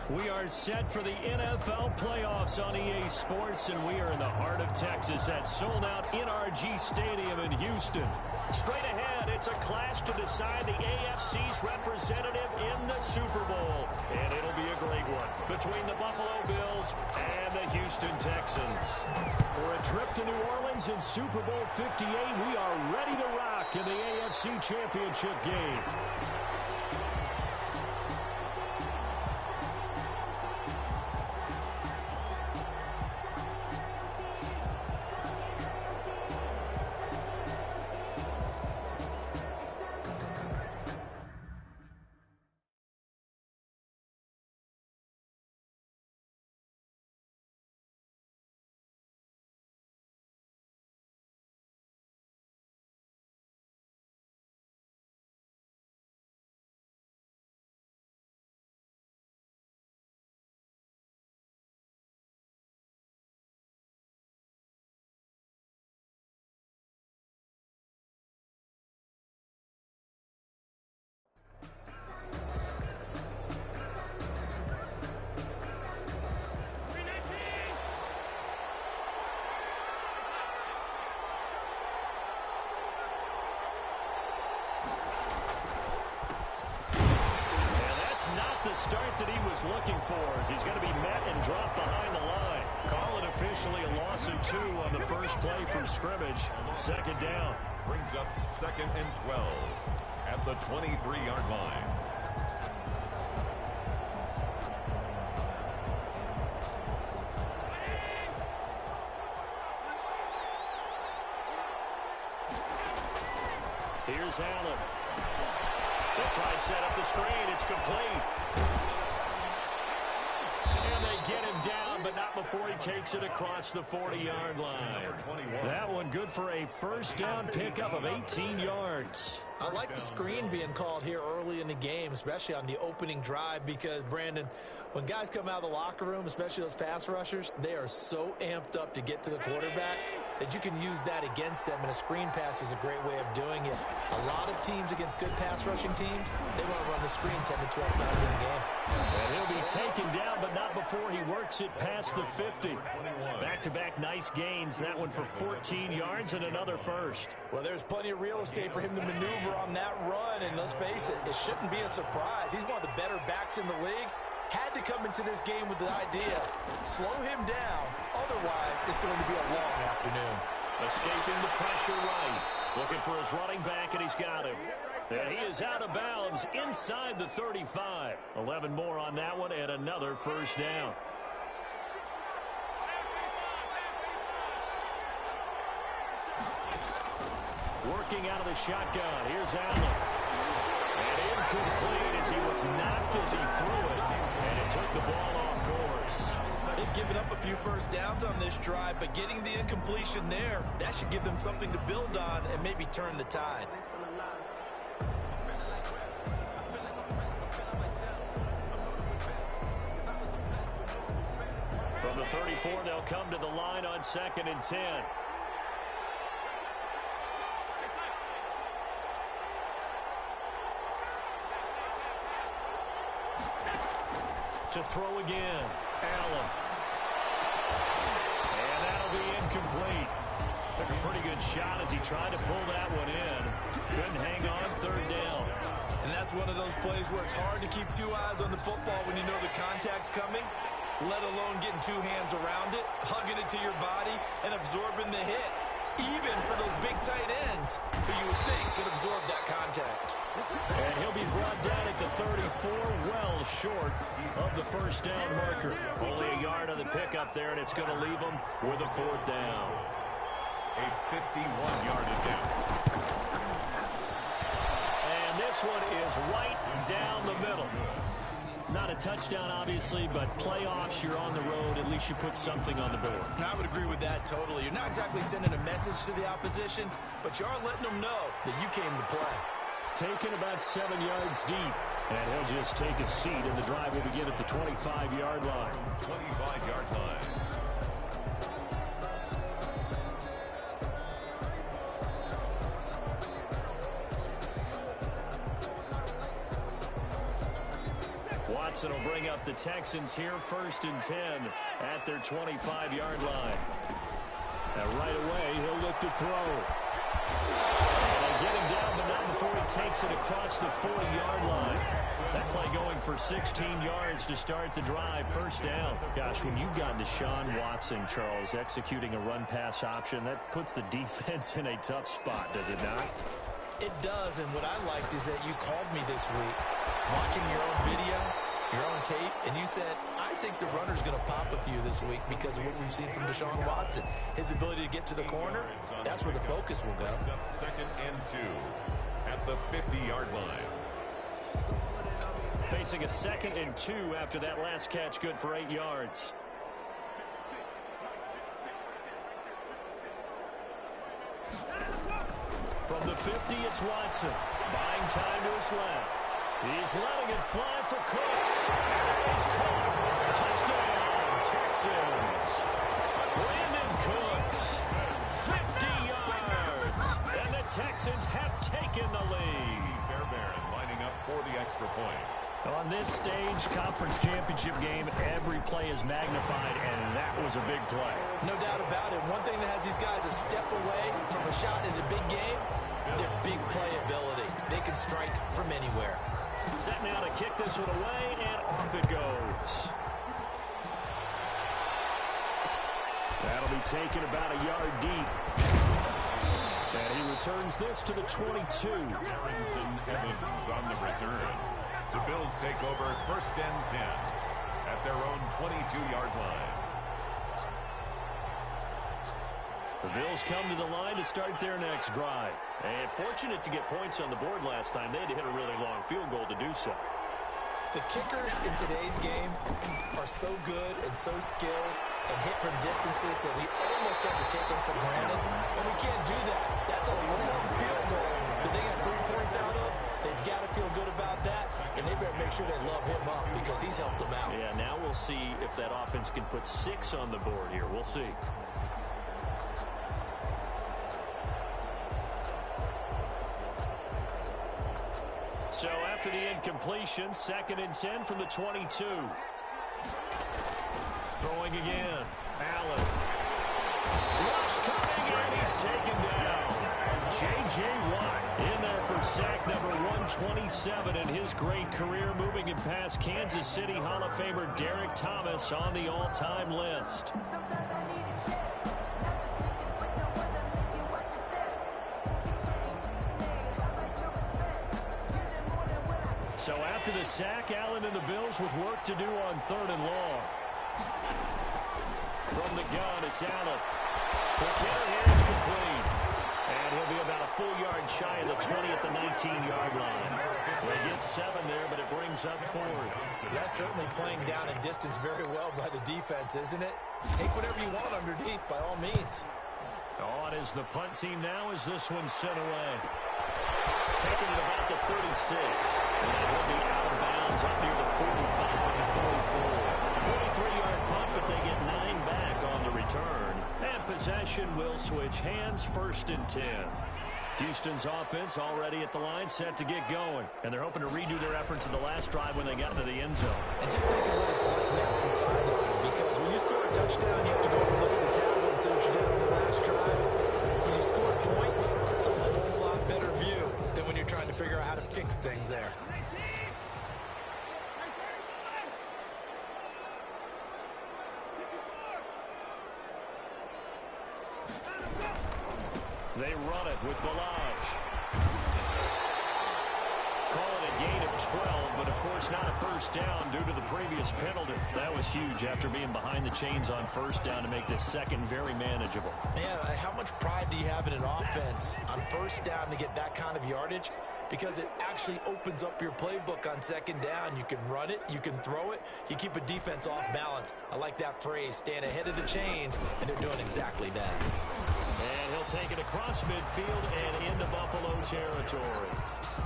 We are set for the NFL playoffs on EA Sports, and we are in the heart of Texas at sold-out NRG Stadium in Houston. Straight ahead, it's a clash to decide the AFC's representative in the Super Bowl, and it'll be a great one between the Buffalo Bills and the Houston Texans. For a trip to New Orleans in Super Bowl 58, we are ready to rock in the AFC Championship game. Not the start that he was looking for, as he's going to be met and dropped behind the line. Call it officially a loss of 2 on the first play from scrimmage. Second down. Brings up 2nd and 12 at the 23-yard line. Here's Allen. They'll try and set up the screen. It's complete. And they get him down, but not before he takes it across the 40-yard line. That one good for a first down pickup of 18 yards. I like the screen being called here early in the game, especially on the opening drive, because, Brandon, when guys come out of the locker room, especially those pass rushers, they are so amped up to get to the quarterback that you can use that against them, and a screen pass is a great way of doing it. A lot of teams against good pass rushing teams, they want to run the screen 10 to 12 times in a game. And he'll be taken down, but not before he works it past the 50. Back-to-back nice gains. That one for 14 yards and another first. Well, there's plenty of real estate for him to maneuver on that run, and let's face it, it shouldn't be a surprise. He's one of the better backs in the league. Had to come into this game with the idea, slow him down, otherwise it's going to be a long afternoon. Escaping the pressure right. Looking for his running back, and he's got him. And he is out of bounds inside the 35. 11 more on that one, and another first down. Working out of the shotgun. Here's Allen. And incomplete as he was knocked as he threw it. And it took the ball off course. They've given up a few first downs on this drive, but getting the incompletion there, that should give them something to build on and maybe turn the tide. From the 34, they'll come to the line on 2nd and 10. To throw again, Allen. And that'll be incomplete. Took a pretty good shot as he tried to pull that one in. Couldn't hang on, 3rd down. And that's one of those plays where it's hard to keep 2 eyes on the football when you know the contact's coming, let alone getting 2 hands around it, hugging it to your body, and absorbing the hit. Even for those big tight ends who you would think could absorb that contact. And he'll be brought down at the 34, well short of the first down marker. Only a yard on the pickup there, and it's going to leave him with a 4th down. A 51-yard down. And this one is right down the middle. Not a touchdown, obviously, but playoffs, you're on the road. At least you put something on the board. I would agree with that totally. You're not exactly sending a message to the opposition, but you are letting them know that you came to play. Taken about 7 yards deep. And he'll just take a seat, and the drive will begin at the 25-yard line. 25-yard line. Watson will bring up the Texans here, 1st and 10 at their 25-yard line. And right away, he'll look to throw. And they'll get him down, but not before he takes it across the 40-yard line. That play going for 16 yards to start the drive, 1st down. Gosh, when you've got Deshaun Watson, Charles, executing a run-pass option, that puts the defense in a tough spot, does it not? It does, and what I liked is that you called me this week, watching your own video, your own tape, and you said, I think the runner's going to pop a few this week because of what we've seen from Deshaun Watson. His ability to get to the corner, that's where the focus will go. 2nd and 2 at the 50-yard line. Facing a 2nd and 2 after that last catch, good for 8 yards. From the 50, it's Watson. Buying time to his left. He's letting it fly for Cooks. It's caught. Touchdown, Texans. Brandon Cooks, 50 yards. And the Texans have taken the lead. Fairbairn lining up for the extra point. On this stage, conference championship game, every play is magnified, and that was a big play. No doubt about it. One thing that has these guys a step away from a shot in a big game, their big playability. They can strike from anywhere. Set now to kick this one away, and off it goes. That'll be taken about a yard deep. And he returns this to the 22. Harrington Evans on the return. The Bills take over 1st and 10 at their own 22-yard line. The Bills come to the line to start their next drive. And fortunate to get points on the board last time. They had to hit a really long field goal to do so. The kickers in today's game are so good and so skilled and hit from distances that we almost start to take them for granted. And we can't do that. That's a long field goal that they got 3 points out of. They've got to feel good about that, and they better make sure they love him up because he's helped them out. Yeah, now we'll see if that offense can put 6 on the board here. We'll see. So after the incompletion, 2nd and 10 from the 22. Throwing again. Allen. Rush coming, and he's taken down. J.J. Watt in there for sack number 127 in his great career, moving it past Kansas City Hall of Famer Derek Thomas on the all-time list. So after the sack, Allen and the Bills with work to do on 3rd and long. From the gun, it's Allen. The kicker here is complete. And he'll be about a full yard shy of the 20 at the 19-yard line. They get 7 there, but it brings up 4th. That's certainly playing down in distance very well by the defense, isn't it? Take whatever you want underneath, by all means. On is the punt team now as this one's sent away. Taking it about the 36. And he'll be out of bounds up near the 45 with the 44. 43-yard punt, but they get 9 back on the return. And possession will switch hands, 1st and 10. Houston's offense already at the line, set to get going. And they're hoping to redo their efforts in the last drive when they got into the end zone. And just think of what it's like now on the sideline. Because when you score a touchdown, you have to go and look at the tablet and see what you did on the last drive. When you score points, it's a whole lot better view than when you're trying to figure out how to fix things there. They run it with Balaj. Calling a gain of 12, but of course not a 1st down due to the previous penalty. That was huge after being behind the chains on 1st down to make this 2nd very manageable. Yeah, how much pride do you have in an offense on 1st down to get that kind of yardage? Because it actually opens up your playbook on 2nd down. You can run it, you can throw it, you keep a defense off balance. I like that phrase, stand ahead of the chains, and they're doing exactly that. And he'll take it across midfield and into Buffalo territory.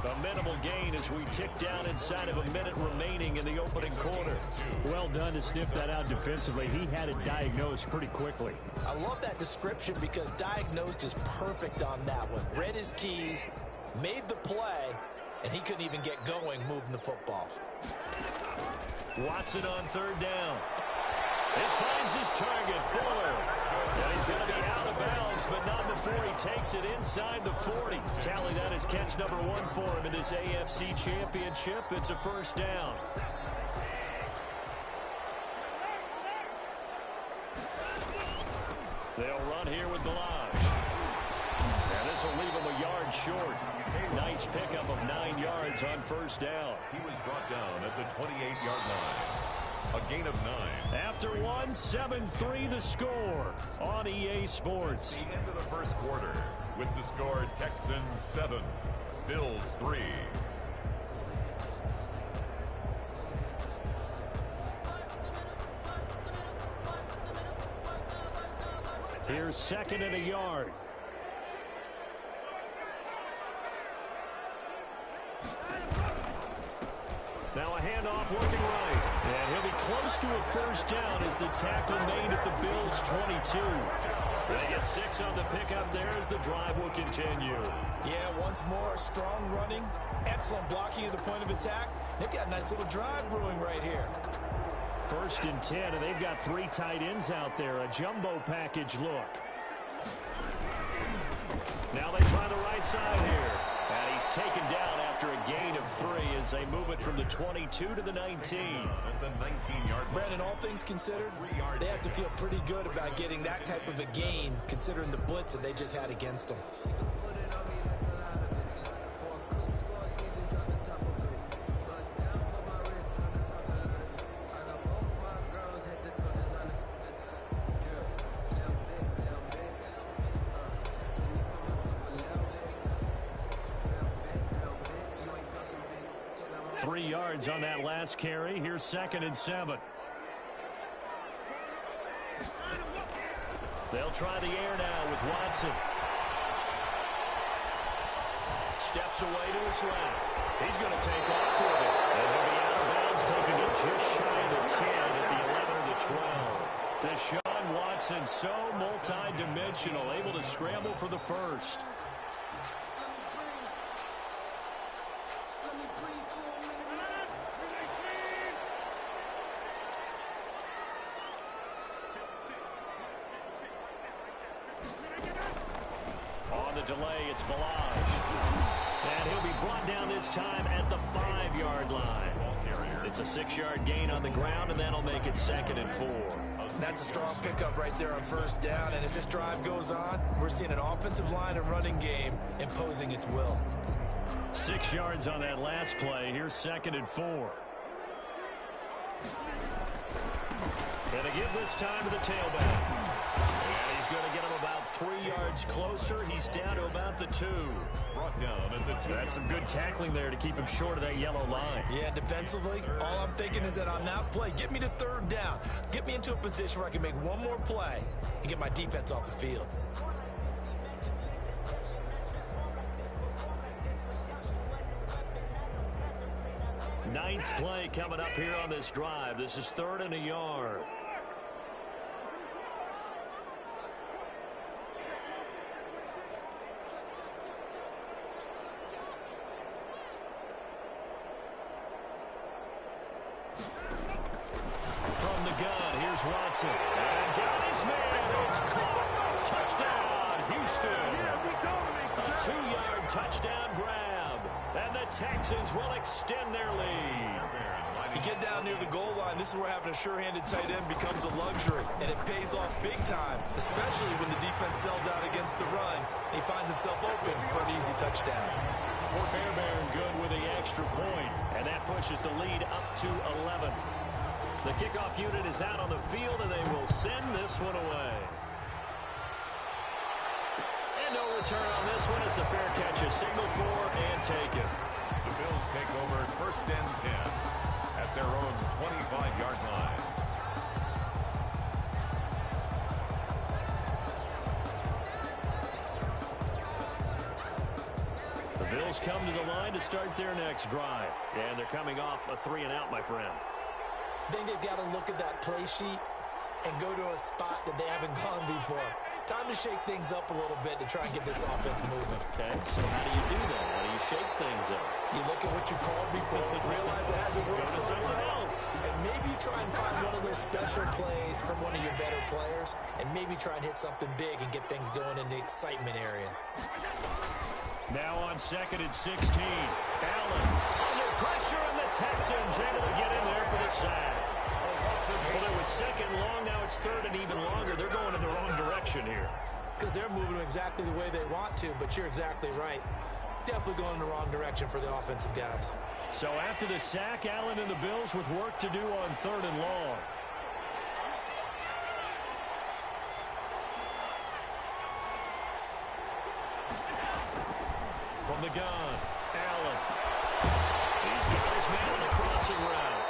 A minimal gain as we tick down inside of a minute remaining in the opening quarter. Well done to sniff that out defensively. He had it diagnosed pretty quickly. I love that description because diagnosed is perfect on that one. Read his keys, made the play, and he couldn't even get going moving the football. Watson on third down. It finds his target, Fuller. And he's going to be out of bounds, but not before he takes it inside the 40. Tally that as catch number 1 for him in this AFC Championship. It's a first down. They'll run here with Balaj. And this will leave him a yard short. Nice pickup of 9 yards on first down. He was brought down at the 28-yard line. A gain of 9. After 1, 7-3 the score on EA Sports. The end of the first quarter with the score Texans 7, Bills 3. Here's second and a yard. Now a handoff looking right. And he'll be close to a first down as the tackle made at the Bills' 22. They get 6 on the pickup there as the drive will continue. Yeah, once more, strong running, excellent blocking at the point of attack. They've got a nice little drive brewing right here. First and 10, and they've got 3 tight ends out there. A jumbo package look. Now they try the right side here. And he's taken down after a gain of 3 as they move it from the 22 to the 19. At the 19-yard line. Brandon, all things considered, they have to feel pretty good about getting that type of a gain considering the blitz that they just had against them. On that last carry. Here's second and 7. They'll try the air now with Watson. Steps away to his left. He's going to take off with it. And he'll be out of bounds, taking it just shy of the 10 at the 11 of the 12. Deshaun Watson, so multi-dimensional, able to scramble for the first. Delay, it's Balaj. And he'll be brought down this time at the 5-yard line. It's a 6-yard gain on the ground, and that'll make it second and 4. That's a strong pickup right there on first down, and as this drive goes on, we're seeing an offensive line and running game imposing its will. 6 yards on that last play. Here's second and 4. And they give this time to the tailback. And he's going to get him about 3 yards closer. He's down to about the 2. Brought down at the 2. That's some good tackling there to keep him short of that yellow line. Yeah, defensively, all I'm thinking is that on that play, get me to third down. Get me into a position where I can make one more play and get my defense off the field. Ninth play coming up here on this drive. This is 3rd and a yard. From the gun, here's Watson. And got his man. It's caught. Touchdown, Houston. A 2-yard touchdown grab. And the Texans will extend their lead. You get down near the goal line, this is where having a sure-handed tight end becomes a luxury, and it pays off big time, especially when the defense sells out against the run, and he finds himself open for an easy touchdown. Fairbairn good with the extra point, and that pushes the lead up to 11. The kickoff unit is out on the field, and they will send this one away. And no return on this one. It's a fair catch, a signal for, and taken. The Bills take over 1st and 10 at their own 25-yard line. The Bills come to the line to start their next drive. And thee coming off a 3-and-out, my friend. I think they've got to look at that play sheet and go to a spot that they haven't gone before. time to shake things up a little bit to try and get this offense moving. Okay, so how do you do that? How do you shake things up? You look at what you called before, realize it hasn't worked Go to something else. and maybe try and find one of those special plays from one of your better players, and maybe try and hit something big and get things going in the excitement area. Now on 2nd and 16. Allen under pressure, and the Texans able to get in there for the sack. Well, it was 2nd long. Now it's 3rd and even longer. They're going in the wrong direction here. Because they're moving exactly the way they want to, but you're exactly right. Definitely going in the wrong direction for the offensive guys. So after the sack, Allen and the Bills with work to do on 3rd and long. From the gun, Allen. He's got his man on the crossing route.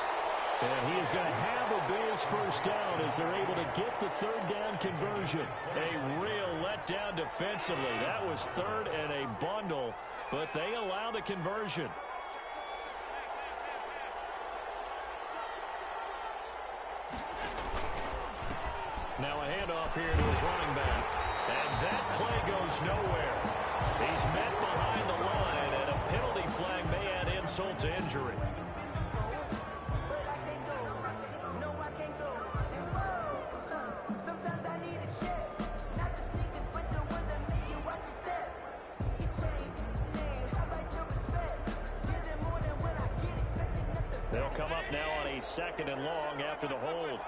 And he is going to have a Bills first down as they're able to get the 3rd down conversion. A real letdown defensively. That was 3rd and a bundle, but they allow the conversion. Now a handoff here to his running back. And that play goes nowhere. He's met behind the line, and a penalty flag may add insult to injury. They'll come up now on a 2nd and long after the hold.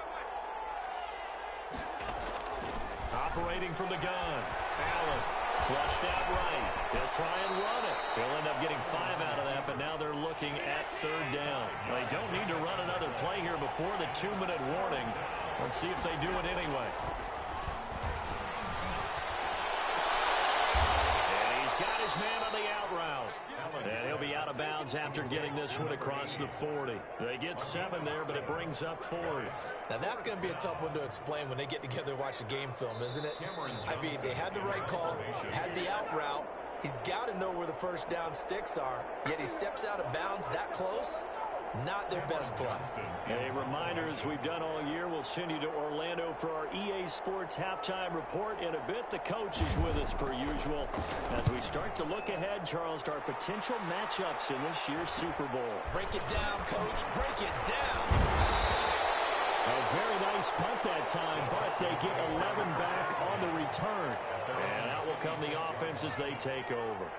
Operating from the gun. Allen flushed out right. They'll try and run it. They'll end up getting 5 out of that, but now they're looking at 3rd down. They don't need to run another play here before the 2-minute warning. Let's see if they do it anyway. And he's got his man on the out route. And he'll be out of bounds after getting this one across the 40. They get 7 there, but it brings up 4th. Now, that's going to be a tough one to explain when they get together and watch the game film, isn't it? I mean, they had the right call, had the out route. He's got to know where the first down sticks are, yet he steps out of bounds that close. Not their best play. A reminder, as we've done all year, we'll send you to Orlando for our EA Sports halftime report. In a bit, the coach is with us per usual. As we start to look ahead, Charles, to our potential matchups in this year's Super Bowl. Break it down, coach. Break it down. A very nice punt that time, but they get 11 back on the return. And out will come the offense as they take over.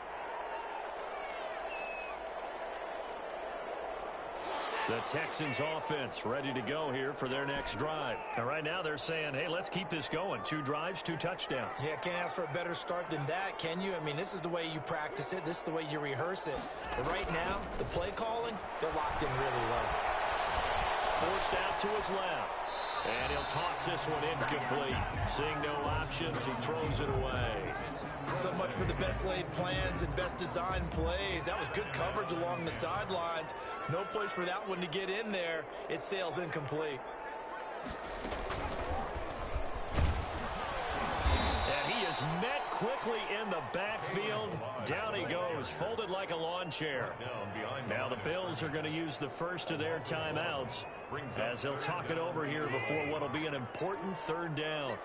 The Texans offense ready to go here for their next drive. And right now they're saying, hey, let's keep this going. 2 drives, 2 touchdowns. Yeah, can't ask for a better start than that, can you? I mean, this is the way you practice it. This is the way you rehearse it. But right now, the play calling, they're locked in really well. Forced out to his left. And he'll toss this one incomplete. Seeing no options, he throws it away. So much for the best laid plans and best designed plays. That was good coverage along the sidelines. No place for that one to get in there. It sails incomplete. And he is met quickly in the backfield. Down he goes, folded like a lawn chair. Now the Bills are going to use the first of their timeouts as they'll talk it over here before what will be an important 3rd down.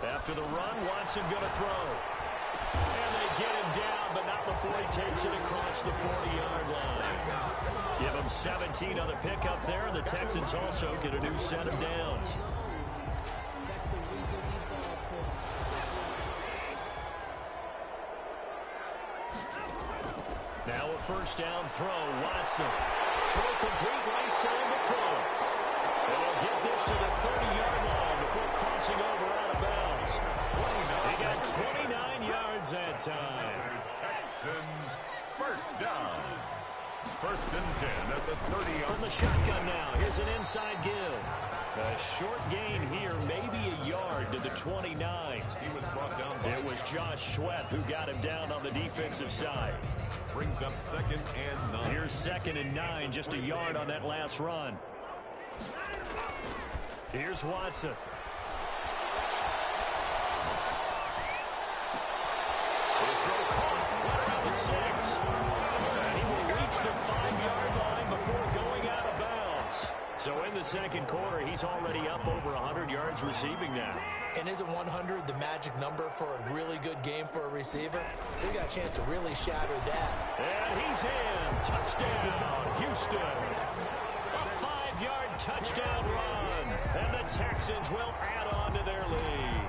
After the run, Watson going to throw. And they get him down, but not before he takes it across the 40-yard line. Give him 17 on the pickup there, and the Texans also get a new set of downs. Now a first down throw, Watson. Throw complete right side to Coates. And they'll get this to the 30-yard line before crossing over out of bounds. He got 29 yards that time. Texans first down. 1st and 10 at the 30-yard. From the shotgun now. Here's an inside give. A short gain here, maybe a yard to the 29. He was brought down by It was Josh Sweat who got him down on the defensive side. brings up 2nd and 9. Here's 2nd and 9, just a yard on that last run. Here's Watson. His throw caught right around the 6. And he will reach the 5-yard line before going out of bounds. So in the second quarter, he's already up over 100 yards receiving now. And isn't 100 the magic number for a really good game for a receiver? So he got a chance to really shatter that. And he's in. Touchdown, Houston. A 5-yard touchdown run. And the Texans will add on to their lead.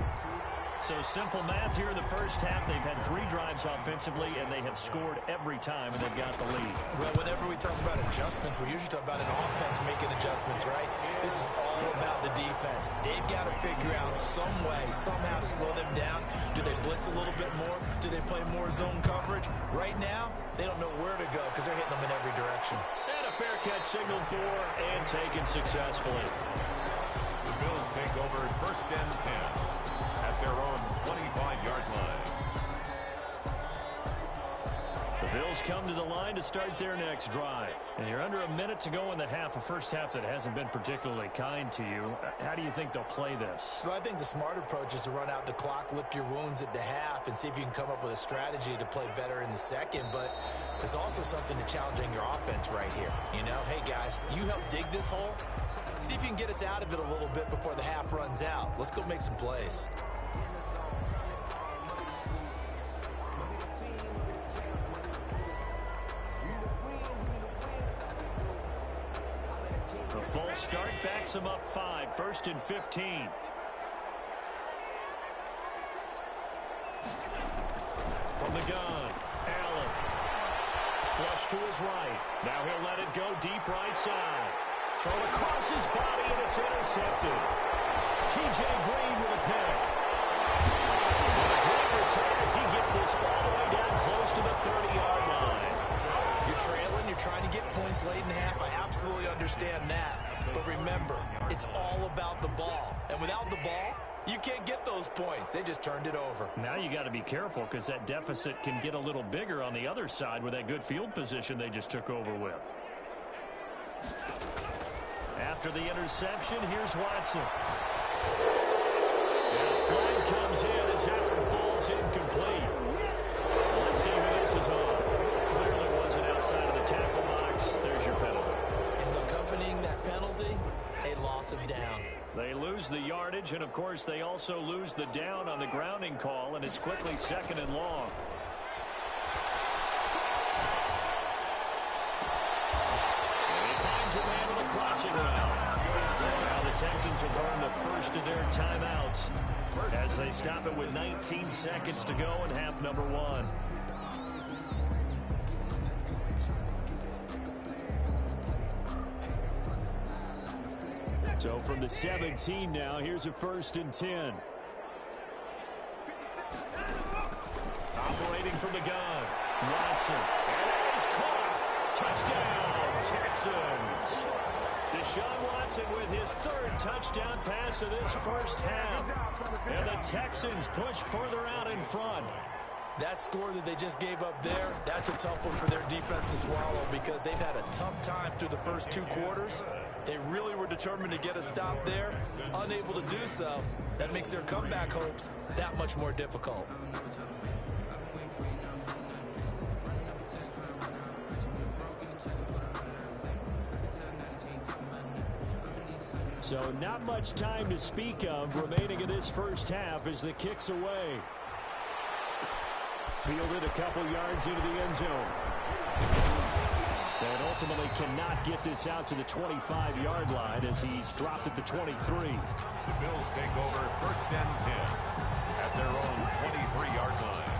So simple math here in the first half. They've had 3 drives offensively, and they have scored every time, and they've got the lead. Well, whenever we talk about adjustments, we usually talk about an offense making adjustments, right? This is all about the defense. They've got to figure out some way, somehow to slow them down. Do they blitz a little bit more? Do they play more zone coverage? Right now, they don't know where to go because they're hitting them in every direction. And a fair catch signaled for and taken successfully. The Bills take over 1st and 10. At their own 25-yard line. The Bills come to the line to start their next drive. And you're under a minute to go in the half, a first half that hasn't been particularly kind to you. How do you think they'll play this? Well, I think the smart approach is to run out the clock, lick your wounds at the half, and see if you can come up with a strategy to play better in the second. But there's also something to challenging your offense right here. You know, hey, guys, you help dig this hole. See if you can get us out of it a little bit before the half runs out. Let's go make some plays. The full start backs him up 5, 1st and 15. From the gun, Allen. Flush to his right. Now he'll let it go deep right side. Thrown across his body, and it's intercepted. T.J. Green with a pick. And a great return as he gets this all the way down close to the 30-yard line. You're trailing, you're trying to get points late in the half. I absolutely understand that. But remember, it's all about the ball. And without the ball, you can't get those points. They just turned it over. Now you got to be careful because that deficit can get a little bigger on the other side with that good field position they just took over with. After the interception, here's Watson. And a flag comes in as Howard falls incomplete. Let's see who this is on. Clearly wasn't outside of the tackle box. There's your penalty. And accompanying that penalty, a loss of down. They lose the yardage, and of course they also lose the down on the grounding call, and it's quickly 2nd and long. And he finds a man on the crossing route. Now the Texans have earned the first of their timeouts as they stop it with 19 seconds to go in half number 1. So from the 17 now, here's a 1st and 10. Operating from the gun, Watson. And it is caught. Touchdown, Texans. Deshaun Watson with his 3rd touchdown pass of this first half. And the Texans push further out in front. That score that they just gave up there, that's a tough one for their defense to swallow because they've had a tough time through the first 2 quarters. They really were determined to get a stop there, unable to do so. That makes their comeback hopes that much more difficult. So not much time to speak of remaining in this first half as the kick's away. Fielded a couple yards into the end zone. And ultimately cannot get this out to the 25-yard line as he's dropped at the 23. The Bills take over 1st and 10 at their own 23-yard line.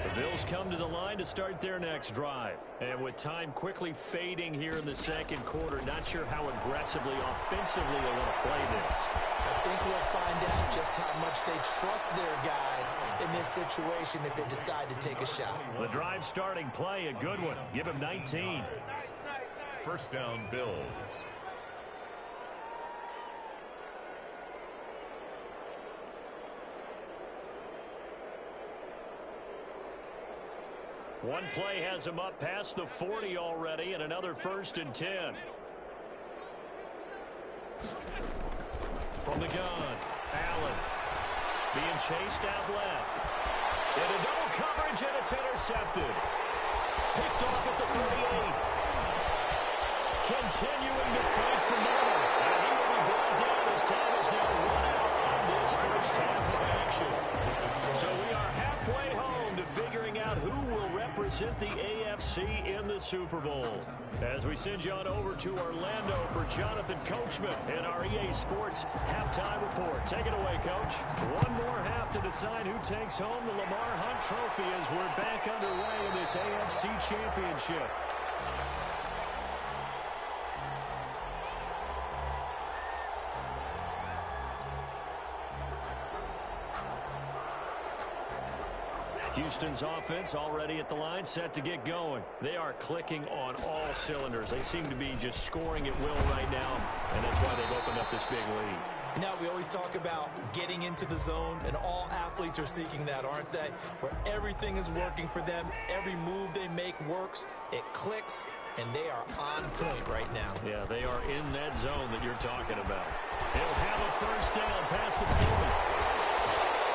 The Bills come to the line to start their next drive. And with time quickly fading here in the second quarter, not sure how aggressively, offensively they want to play this. I think we'll find out just how much they trust their guys in this situation if they decide to take a shot. The drive starting play, a good one. Give him 19. 1st down, Bills. One play has him up past the 40 already, and another 1st and 10. From the gun, Allen being chased out left. Into double coverage, and it's intercepted. Picked off at the 38. Continuing to fight for more. And he will be brought down as time is now run out on this first half of action. So we are halfway home to figuring out who will represent the AFC in the Super Bowl. As we send you on over to Orlando for Jonathan Coachman and our EA Sports halftime report. Take it away, Coach. One more half to decide who takes home the Lamar Hunt Trophy as we're back underway in this AFC Championship. Houston's offense already at the line, set to get going. They are clicking on all cylinders. They seem to be just scoring at will right now, and that's why they've opened up this big lead. Now, we always talk about getting into the zone, and all athletes are seeking that, aren't they? Where everything is working for them, every move they make works, it clicks, and they are on point right now. Yeah, they are in that zone that you're talking about. He'll have a first down past the 40.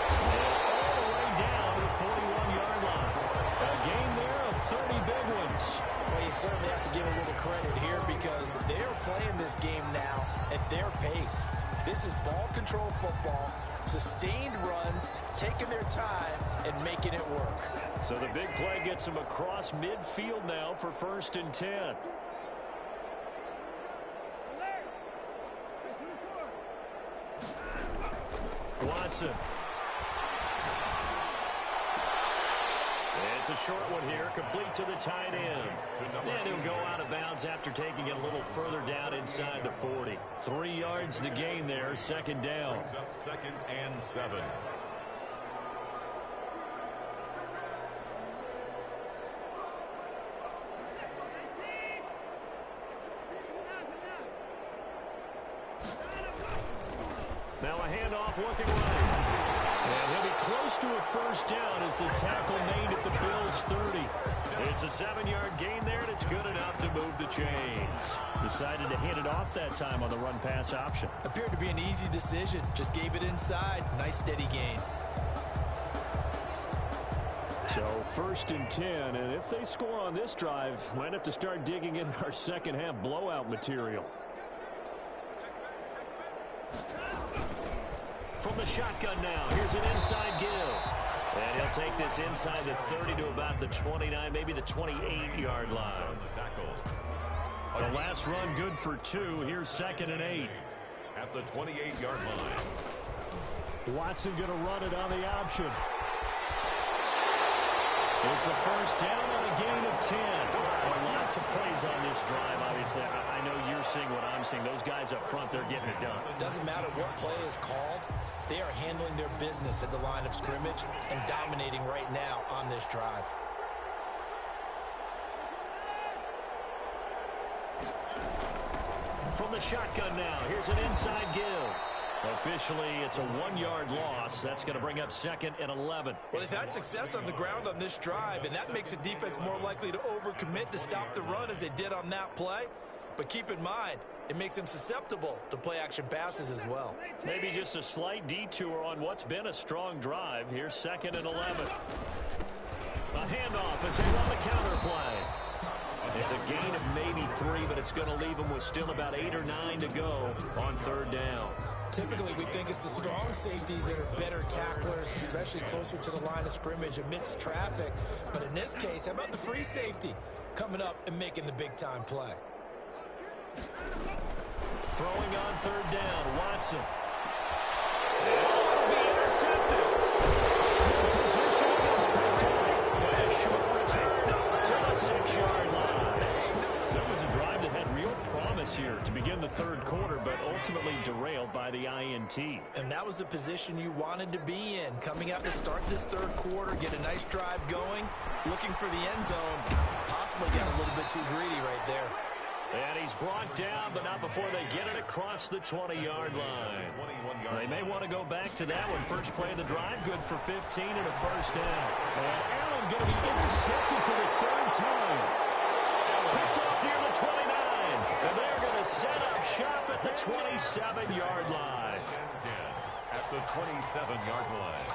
All the way down to the 41-yard line. A gain there of 30 big ones. Well, you certainly have to give a little credit here because they're playing this game now at their pace. This is ball control football, sustained runs, taking their time, and making it work. So the big play gets them across midfield now for 1st and 10. Watson. It's a short one here, complete to the tight end. And he'll go out of bounds after taking it a little further down inside the 40. 3 yards the gain there, 2nd down. Brings up 2nd and 7. Now a handoff looking right. And he'll be close to a first down as the tackle made at the Bills' 30. It's a 7-yard gain there, and it's good enough to move the chains. Decided to hand it off that time on the run-pass option. Appeared to be an easy decision. Just gave it inside. Nice, steady gain. So 1st and 10, and if they score on this drive, might have to start digging in our second-half blowout material. From the shotgun now, here's an inside give. And he'll take this inside the 30 to about the 29, maybe the 28-yard line. The last run good for 2. Here's 2nd and 8. At the 28-yard line. Watson going to run it on the option. It's a first down and a gain of 10. Well, lots of plays on this drive, obviously. I know you're seeing what I'm seeing. Those guys up front, they're getting it done. Doesn't matter what play is called. They are handling their business at the line of scrimmage and dominating right now on this drive. From the shotgun now, here's an inside give. Officially, it's a 1-yard loss. That's going to bring up 2nd and 11. Well, they've had success on the ground on this drive, and that makes the defense more likely to overcommit to stop the run as they did on that play. But keep in mind, it makes them susceptible to play-action passes as well. Maybe just a slight detour on what's been a strong drive. Here's 2nd and 11. A handoff as they run the counter play. It's a gain of maybe 3, but it's going to leave them with still about 8 or 9 to go on 3rd down. Typically, we think it's the strong safeties that are better tacklers, especially closer to the line of scrimmage amidst traffic. But in this case, how about the free safety coming up and making the big-time play? Throwing on 3rd down, Watson. Oh, be intercepted. Good position against picked off. A short return to the 6-yard line. So it was a drive that had real promise here to begin the 3rd quarter, but ultimately derailed by the INT. And that was the position you wanted to be in. Coming out to start this 3rd quarter, get a nice drive going, looking for the end zone. Possibly got a little bit too greedy right there. And he's brought down, but not before they get it across the 20-yard line. They may want to go back to that one. First play of the drive, good for 15 and a first down. And Allen going to be intercepted for the 3rd time. Picked off near the 29. And they're going to set up shop at the 27-yard line. At the 27-yard line.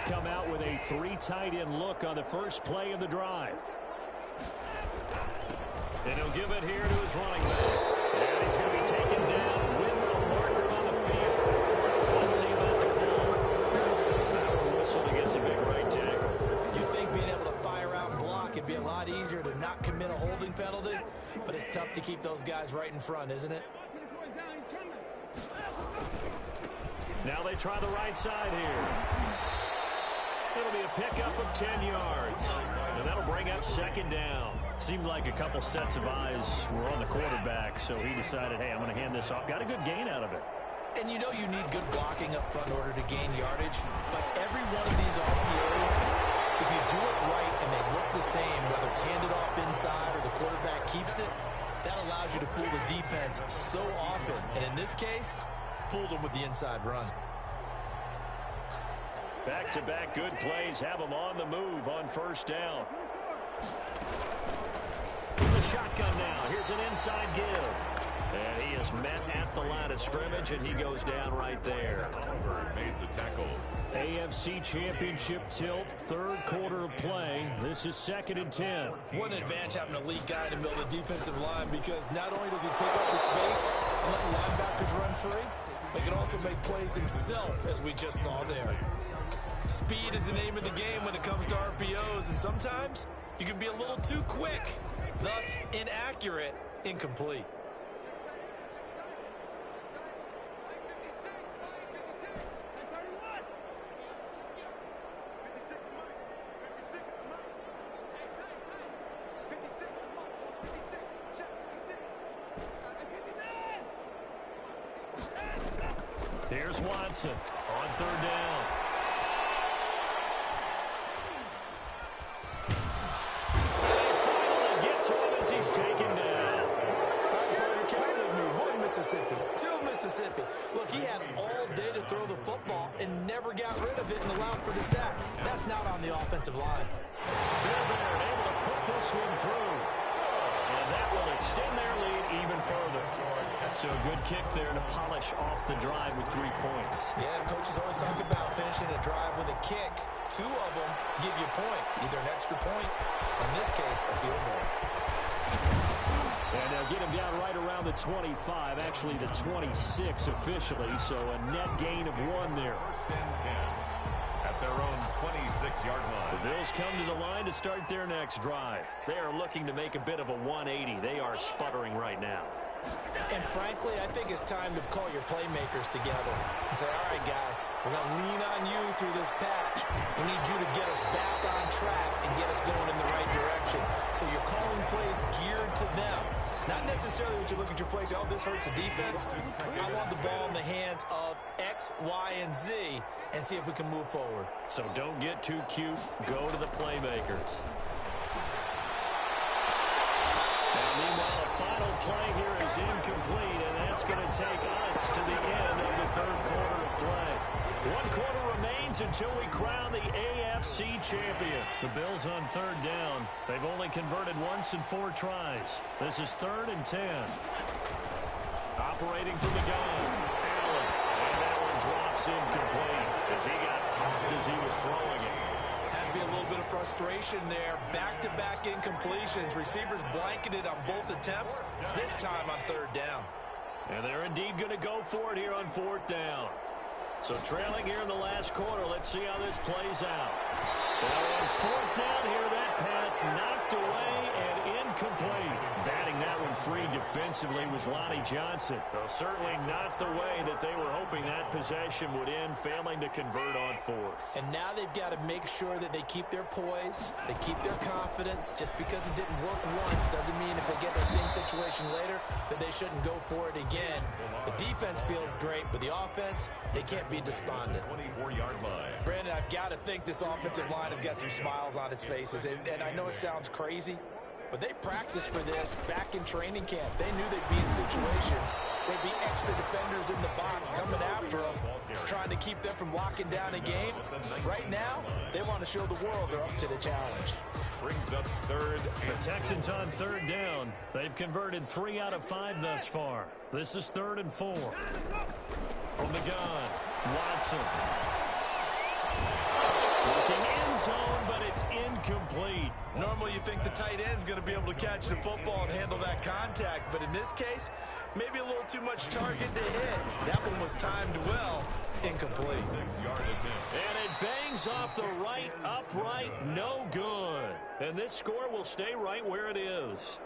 come out with a 3 tight end look on the first play of the drive. And he'll give it here to his running back. And he's going to be taken down with a marker on the field. So let's see about the call. That whistle against a big right tackle. You'd think being able to fire out and block it'd be a lot easier to not commit a holding penalty, but it's tough to keep those guys right in front, isn't it? Now they try the right side here. It'll be a pickup of 10 yards. And that'll bring up second down. Seemed like a couple sets of eyes were on the quarterback, so he decided, hey, I'm going to hand this off. Got a good gain out of it. And you know you need good blocking up front in order to gain yardage. But every one of these RPOs, if you do it right and they look the same, whether it's handed off inside or the quarterback keeps it, that allows you to fool the defense so often. And in this case, fooled them with the inside run. Back-to-back good plays have them on the move on first down. The shotgun now. Here's an inside give. And he is met at the line of scrimmage, and he goes down right there. Oliver made the tackle. AFC Championship tilt, third quarter of play. This is 2nd and 10. What an advantage having an elite guy in the middle of the defensive line, because not only does he take up the space and let the linebackers run free, but he can also make plays himself, as we just saw there. Speed is the name of the game when it comes to RPOs, and sometimes you can be a little too quick, thus inaccurate, incomplete. Here's Watson on third down. Finally get to him as he's taken down. Count with me. 1 Mississippi, 2 Mississippi. Look, he had all day to throw the football and never got rid of it and allowed for the sack. That's not on the offensive line. Fairbairn able to put this one through. And that will extend their lead even further. So a good kick there to polish off the drive with 3 points. Yeah, coaches always talk about finishing a drive with a kick. 2 of them give you points, either an extra point, or in this case, a field goal. And they'll get him down right around the 25, actually the 26 officially, so a net gain of 1 there. 1st and 10 at their own 26-yard line. The Bills come to the line to start their next drive. They are looking to make a bit of a 180. They are sputtering right now. And frankly, I think it's time to call your playmakers together and say, all right, guys, we're going to lean on you through this patch. We need you to get us back on track and get us going in the right direction. So you're calling plays geared to them. Not necessarily when you look at your plays, oh, this hurts the defense. I want the ball in the hands of X, Y, and Z and see if we can move forward. So don't get too cute. Go to the playmakers. Now, meanwhile, a final play here is incomplete, and that's going to take us to the end of the third quarter of play. 1 quarter remains until we crown the AFC champion. The Bills on third down. They've only converted once in 4 tries. This is 3rd and 10. Operating from the gun, Allen. And that one drops incomplete as he got popped as he was throwing it. Has to be a little bit of frustration there. Back-to-back incompletions. Receivers blanketed on both attempts, this time on third down. And they're indeed going to go for it here on 4th down. So trailing here in the last quarter, let's see how this plays out. Well, on 4th down here, that pass knocked away and incomplete. Batting that one free defensively was Lonnie Johnson. Well, certainly not the way that they were hoping that possession would end, failing to convert on 4th. And now they've got to make sure that they keep their poise, they keep their confidence. Just because it didn't work once doesn't mean if they get the same situation later that they shouldn't go for it again. The defense feels great, but the offense, they can't be despondent. 24-yard line. Brandon, I've got to think this offensive line has got some smiles on its faces. And I know it sounds crazy, but they practiced for this back in training camp. They knew they'd be in situations. There'd be extra defenders in the box coming after them, trying to keep them from locking down a game. Right now, they want to show the world they're up to the challenge. Brings up 3rd. The Texans on 3rd down. They've converted 3 out of 5 thus far. This is 3rd and 4. From the gun, Watson. looking end zone, but it's incomplete. Normally you think the tight end's going to be able to catch the football and handle that contact, but in this case, maybe a little too much target to hit. That one was timed well, incomplete. 6-yard attempt. And it bangs off the right upright, no good. And this score will stay right where it is.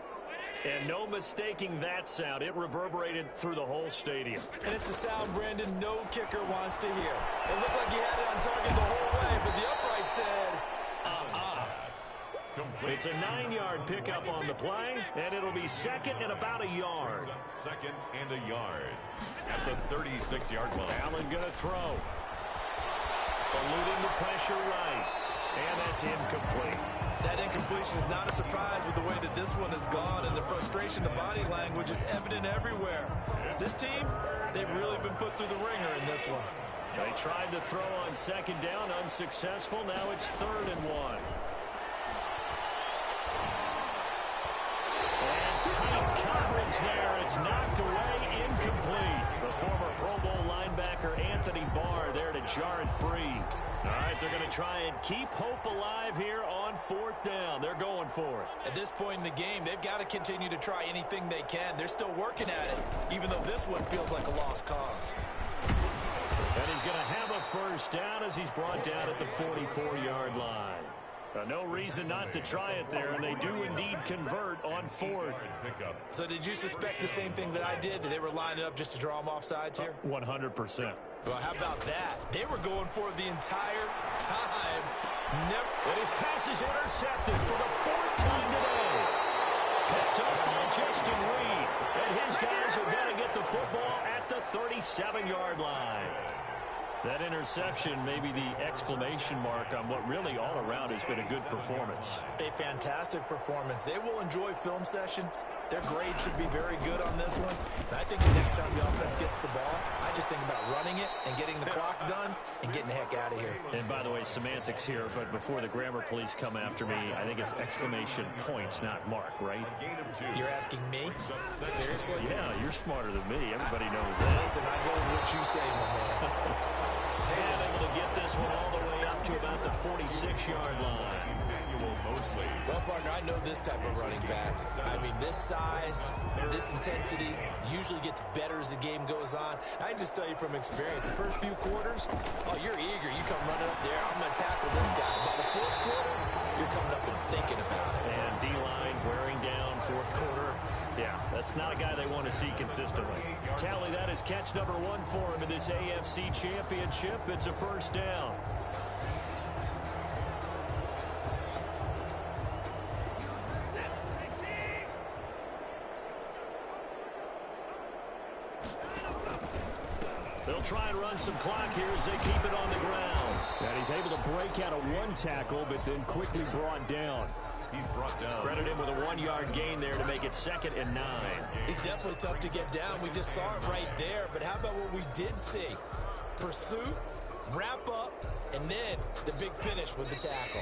And no mistaking that sound. It reverberated through the whole stadium. And it's the sound, Brandon, no kicker wants to hear. It looked like he had it on target the whole way, but the upright said, Complete. It's a 9-yard pickup on the play, and it'll be second and about a yard. Second and a yard at the 36-yard line. Allen going to throw. Eluding the pressure right. And that's incomplete. That incompletion is not a surprise with the way that this one has gone, and the frustration, the body language is evident everywhere. This team, they've really been put through the ringer in this one. They tried to throw on second down, unsuccessful. Now it's 3rd and 1. And tight coverage there. It's knocked away, incomplete. The former Pro Bowl linebacker Anthony Barr there to jar it free. All right, they're going to try and keep hope alive here on 4th down. They're going for it. At this point in the game, they've got to continue to try anything they can. They're still working at it, even though this one feels like a lost cause. And he's going to have a first down as he's brought down at the 44-yard line. No reason not to try it there, and they do indeed convert on 4th. So did you suspect the same thing that I did, that they were lining up just to draw them off sides here? 100%. Well, how about that? They were going for it the entire time. And his pass is intercepted for the 4th time today. Picked up by Justin Reed. And his guys are going to get the football at the 37-yard line. That interception may be the exclamation mark on what really all around has been a good performance. A fantastic performance. They will enjoy film session. Their grade should be very good on this one. And I think the next time the offense gets the ball, I just think about running it and getting the clock done and getting the heck out of here. And by the way, semantics here, but before the grammar police come after me, I think it's exclamation points, not mark, right? You're asking me? Seriously? Yeah, you're smarter than me. Everybody knows that. Listen, I go with what you say, my man. And able to get this one all the way up to about the 46-yard line. Well, partner, I know this type of running back. I mean, this size, this intensity usually gets better as the game goes on. I can just tell you from experience, the first few quarters, oh, you're eager. You come running up there, I'm going to tackle this guy. By the 4th quarter, you're coming up and thinking about it. And D-line wearing down 4th quarter. Yeah, that's not a guy they want to see consistently. Tally, that is catch number 1 for him in this AFC Championship. It's a first down. They'll try and run some clock here as they keep it on the ground. And he's able to break out of 1 tackle, but then quickly brought down. He's brought down. Credit him with a 1-yard gain there to make it 2nd and 9. He's definitely tough to get down. We just saw it right there. But how about what we did see? Pursuit, wrap up, and then the big finish with the tackle.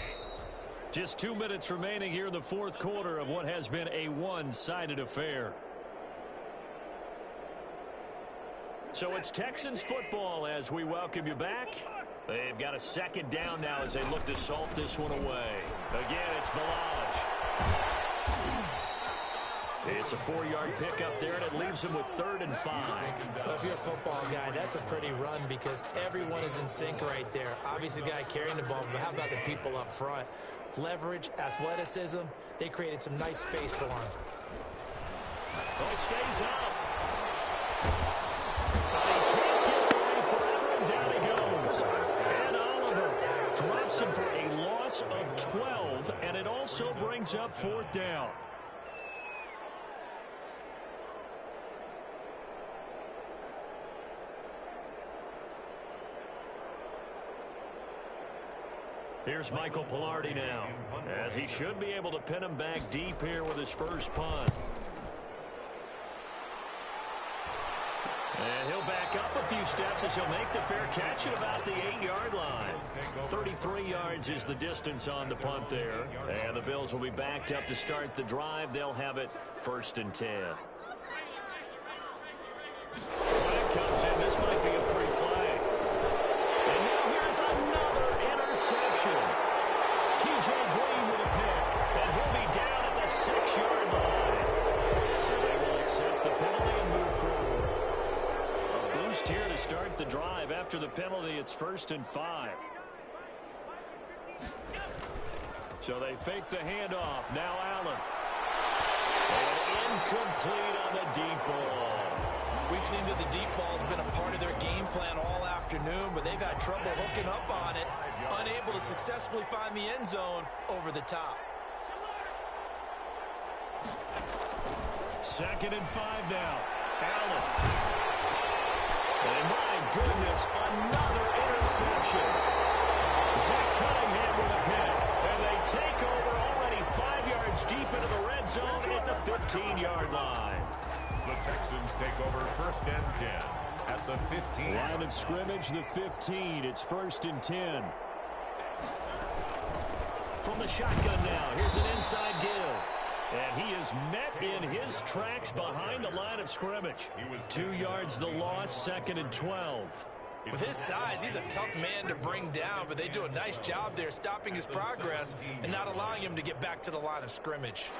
Just 2 minutes remaining here in the 4th quarter of what has been a one-sided affair. So it's Texans football as we welcome you back. They've got a 2nd down now as they look to salt this one away. Again, it's Balaj. It's a 4-yard pickup there, and it leaves them with 3rd and 5. Well, if you're a football guy, that's a pretty run because everyone is in sync right there. Obviously, the guy carrying the ball, but how about the people up front? Leverage, athleticism, they created some nice space for him. Oh, stays out. He can't get away forever, and down he goes. And Oliver drops him for a loss of 12, and it also brings up 4th down. Here's Michael Pilardi now, as he should be able to pin him back deep here with his first punt. And he'll back up a few steps as he'll make the fair catch at about the 8-yard line. 33 yards is the distance on the punt there. And the Bills will be backed up to start the drive. They'll have it 1st and 10. Flag comes in. This might be a free play. And now here's another interception. penalty. It's 1st and 5. So they fake the handoff. Now Allen. And incomplete on the deep ball. We've seen that the deep ball has been a part of their game plan all afternoon, but they've had trouble hooking up on it, unable to successfully find the end zone over the top. 2nd and 5 now. Allen. And my goodness, another interception. Zach Cunningham with a pick. And they take over already 5 yards deep into the red zone at the 15-yard line. The Texans take over 1st and 10 at the 15. Line of scrimmage, the 15. It's 1st and 10. From the shotgun now, here's an inside give. And he is met in his tracks behind the line of scrimmage. 2 yards the loss, 2nd and 12. With his size, he's a tough man to bring down, but they do a nice job there stopping his progress and not allowing him to get back to the line of scrimmage.